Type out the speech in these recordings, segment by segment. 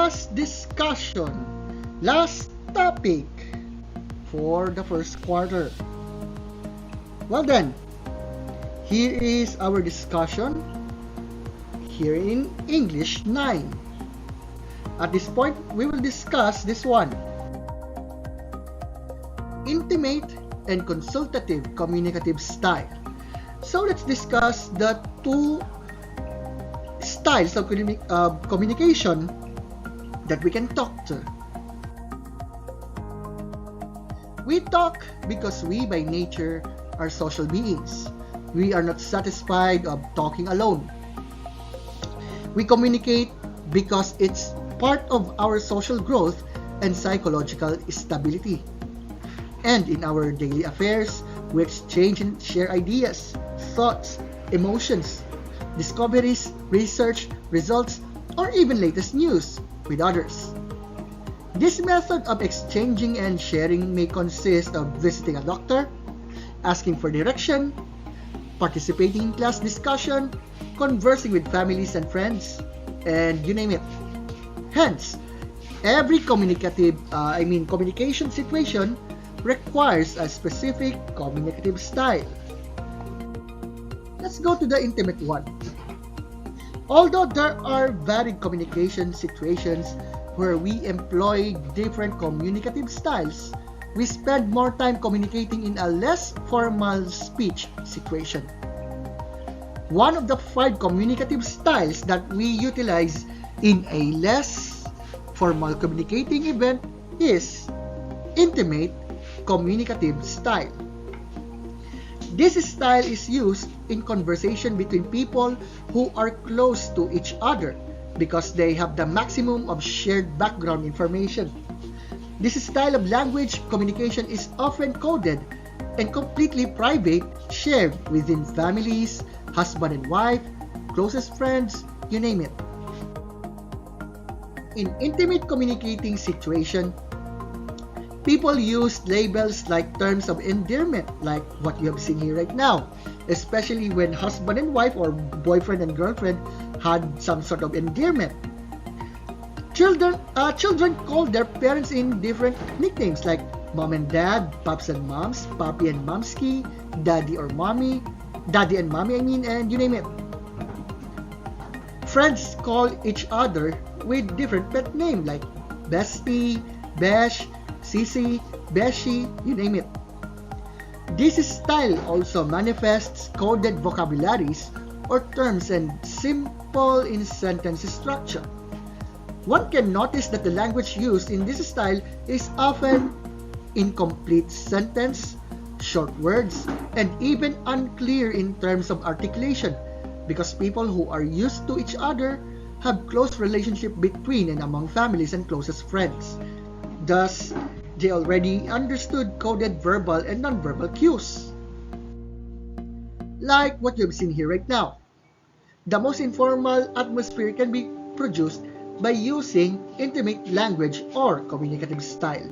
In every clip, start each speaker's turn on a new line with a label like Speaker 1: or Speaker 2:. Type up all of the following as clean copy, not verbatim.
Speaker 1: last discussion, last topic for the first quarter. Well then, here is our discussion here in English 9. At this point, we will discuss this one. Intimate and consultative communicative style. So let's discuss the two styles of communication that we can talk to. We talk because we by nature are social beings. We are not satisfied of talking alone. We communicate because it's part of our social growth and psychological stability. And in our daily affairs, we exchange and share ideas, thoughts, emotions, discoveries, research, results, or even latest news with others. This method of exchanging and sharing may consist of visiting a doctor, asking for direction, participating in class discussion, conversing with families and friends, and you name it. Hence, every communication situation requires a specific communicative style. Let's go to the intimate one. Although there are varied communication situations where we employ different communicative styles, we spend more time communicating in a less formal speech situation. One of the 5 communicative styles that we utilize in a less formal communicating event is intimate communicative style. This style is used in conversation between people who are close to each other because they have the maximum of shared background information. This style of language communication is often coded and completely private, shared within families, husband and wife, closest friends, you name it. In intimate communicating situation, people use labels like terms of endearment, like what you have seen here right now, especially when husband and wife or boyfriend and girlfriend had some sort of endearment. Children call their parents in different nicknames like mom and dad, pops and moms, papi and momski, daddy and mommy, and you name it. Friends call each other with different pet names like bestie, besh, sisi, beshi, you name it. This style also manifests coded vocabularies or terms and simple in sentence structure. One can notice that the language used in this style is often incomplete sentence, short words, and even unclear in terms of articulation because people who are used to each other have close relationship between and among families and closest friends. Thus, they already understood coded verbal and nonverbal cues. Like what you've seen here right now. The most informal atmosphere can be produced by using intimate language or communicative style.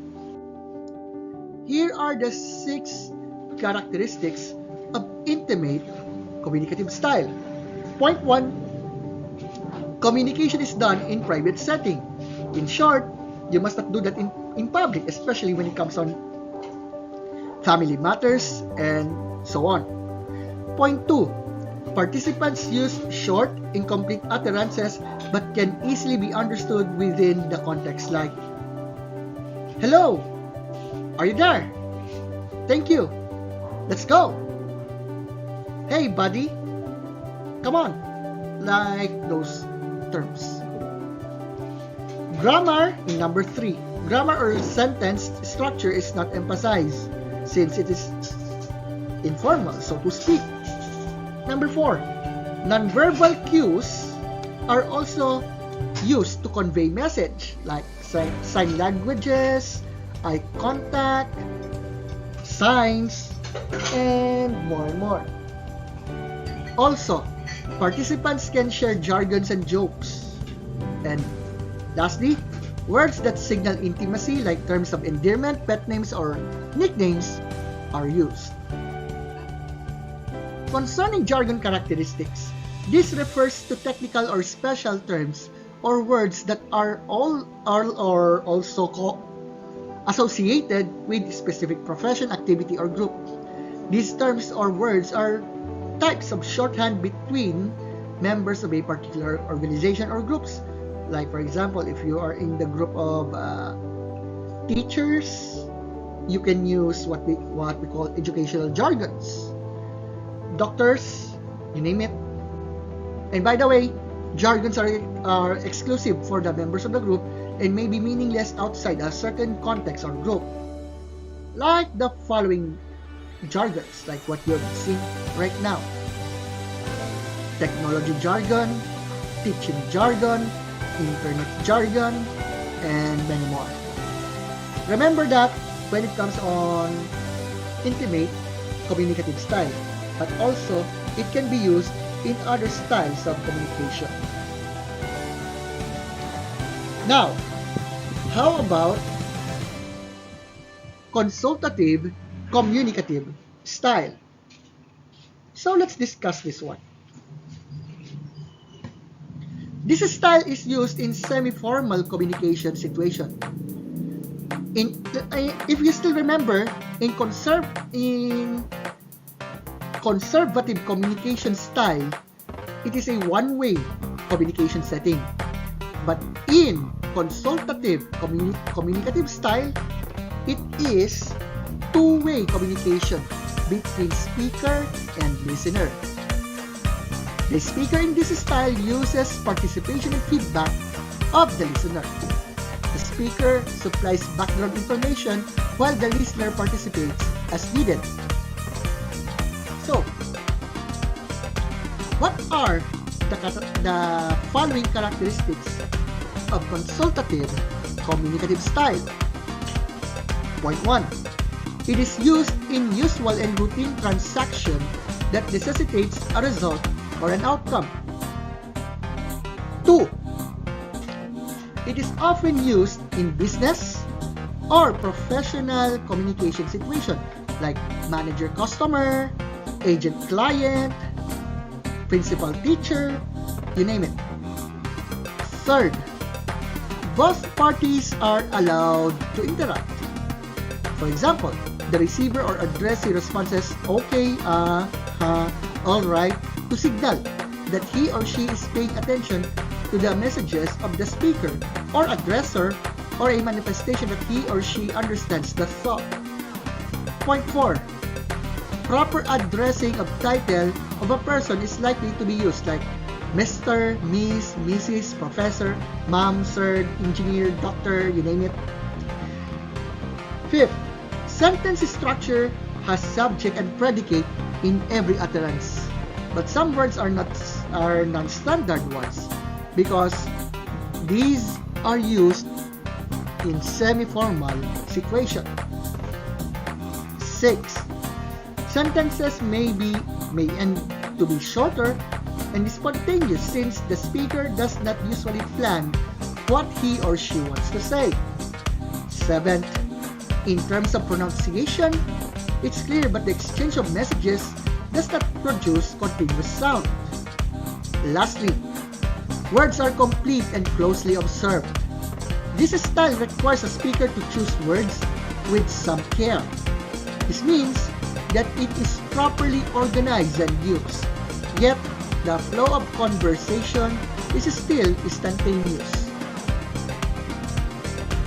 Speaker 1: Here are the 6 characteristics of intimate communicative style. Point 1. Communication is done in private setting. In short, you must not do that in public, especially when it comes on family matters and so on. Point 2. Participants use short, incomplete utterances but can easily be understood within the context like, hello, are you there? Thank you. Let's go. Hey buddy, come on. Like those terms. Grammar in number 3. Grammar or sentence structure is not emphasized since it is informal, so to speak. Number 4. Nonverbal cues are also used to convey message like sign languages, eye contact, signs, and more. Also, participants can share jargons and jokes. And lastly, words that signal intimacy like terms of endearment, pet names, or nicknames are used. Concerning jargon characteristics, this refers to technical or special terms or words that are also associated with specific profession, activity, or group. These terms or words are types of shorthand between members of a particular organization or groups. Like for example, if you are in the group of teachers, you can use what we call educational jargons. Doctors, you name it. And by the way, jargons are exclusive for the members of the group and may be meaningless outside a certain context or group. Like the following jargons, like what you're seeing right now. Technology jargon, teaching jargon, internet jargon, and many more. Remember that when it comes on intimate communicative style, but also it can be used in other styles of communication. Now, how about consultative communicative style? So let's discuss this one. This style is used in semi-formal communication situation. If you still remember, in conservative communication style, it is a one-way communication setting. But in consultative communicative style, it is two-way communication between speaker and listener. The speaker in this style uses participation and feedback of the listener. The speaker supplies background information while the listener participates as needed. So, what are the following characteristics of consultative communicative style? Point 1. It is used in usual and routine transaction that necessitates a result or an outcome. 2. It is often used in business or professional communication situation like manager-customer, agent-client, principal-teacher, you name it. 3rd, both parties are allowed to interact. For example, the receiver or addressee responses okay, alright, to signal that he or she is paying attention to the messages of the speaker or addresser, or a manifestation that he or she understands the thought. Point 4. Proper addressing of title of a person is likely to be used like Mr., Miss, Mrs., Professor, Ma'am, Sir, Engineer, Doctor, you name it. 5th, sentence structure has subject and predicate in every utterance, but some words are non-standard ones because these are used in semi-formal situation. 6. Sentences may end to be shorter and spontaneous since the speaker does not usually plan what he or she wants to say. 7th, in terms of pronunciation, it's clear but the exchange of messages does not produce continuous sound. Lastly, words are complete and closely observed. This style requires a speaker to choose words with some care. This means that it is properly organized and used, yet the flow of conversation is still instantaneous.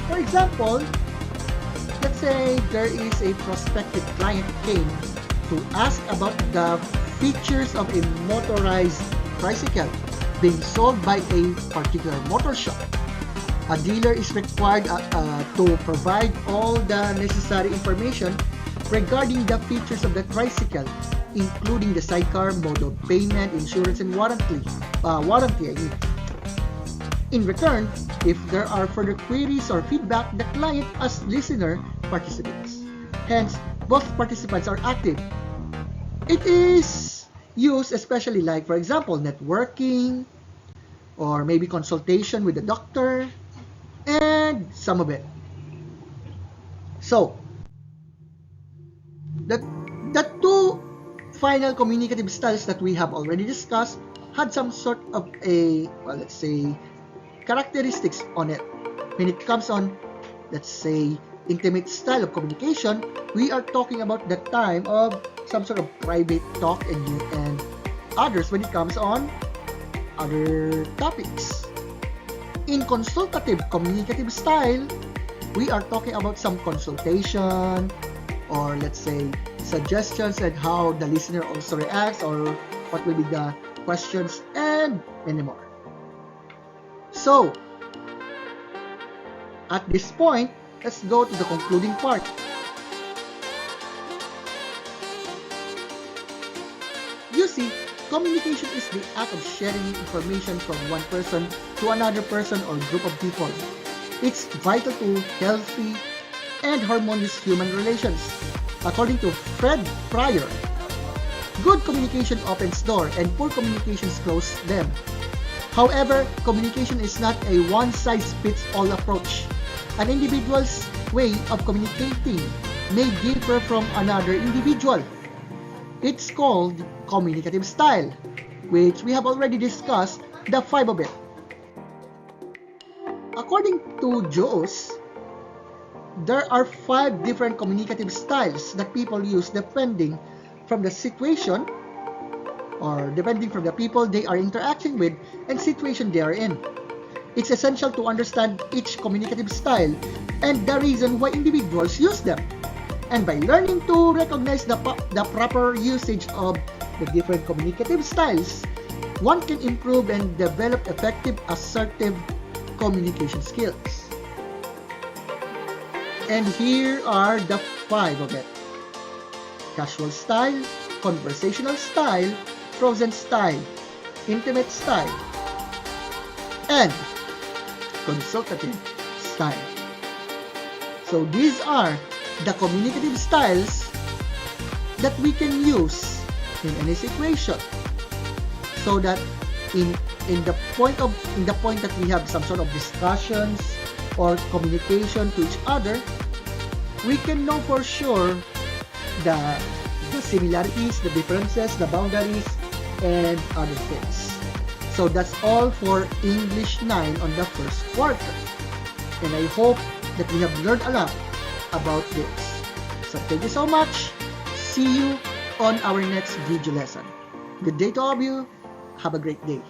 Speaker 1: For example, let's say there is a prospective client came to ask about the features of a motorized tricycle being sold by a particular motor shop. A dealer is required to provide all the necessary information regarding the features of the tricycle, including the sidecar, mode of payment, insurance, and warranty. In return, if there are further queries or feedback, the client as listener participates. Hence, both participants are active. It is used especially like, for example, networking, or maybe consultation with the doctor, and some of it. So, the two final communicative styles that we have already discussed had some sort of a, well, let's say, characteristics on it. When it comes on, let's say, intimate style of communication, we are talking about the time of some sort of private talk and others when it comes on other topics. In consultative communicative style, we are talking about some consultation or let's say suggestions and how the listener also reacts or what will be the questions and many more. So, at this point, let's go to the concluding part. You see, communication is the act of sharing information from one person to another person or group of people. It's vital to healthy and harmonious human relations. According to Fred Pryor, good communication opens doors and poor communications close them. However, communication is not a one-size-fits-all approach. An individual's way of communicating may differ from another individual. It's called communicative style, which we have already discussed the 5 of it. According to Joos, there are 5 different communicative styles that people use depending from the situation or depending from the people they are interacting with and situation they are in. It's essential to understand each communicative style and the reason why individuals use them. And by learning to recognize the proper usage of the different communicative styles, one can improve and develop effective, assertive communication skills. And here are the 5 of it. Casual style, conversational style, frozen style, intimate style, and consultative style. So these are the communicative styles that we can use in any situation, so that in the point that we have some sort of discussions or communication to each other, we can know for sure the similarities, the differences, the boundaries, and other things. So that's all for English 9 on the first quarter. And I hope that we have learned a lot about this. So thank you so much. See you on our next video lesson. Good day to all of you. Have a great day.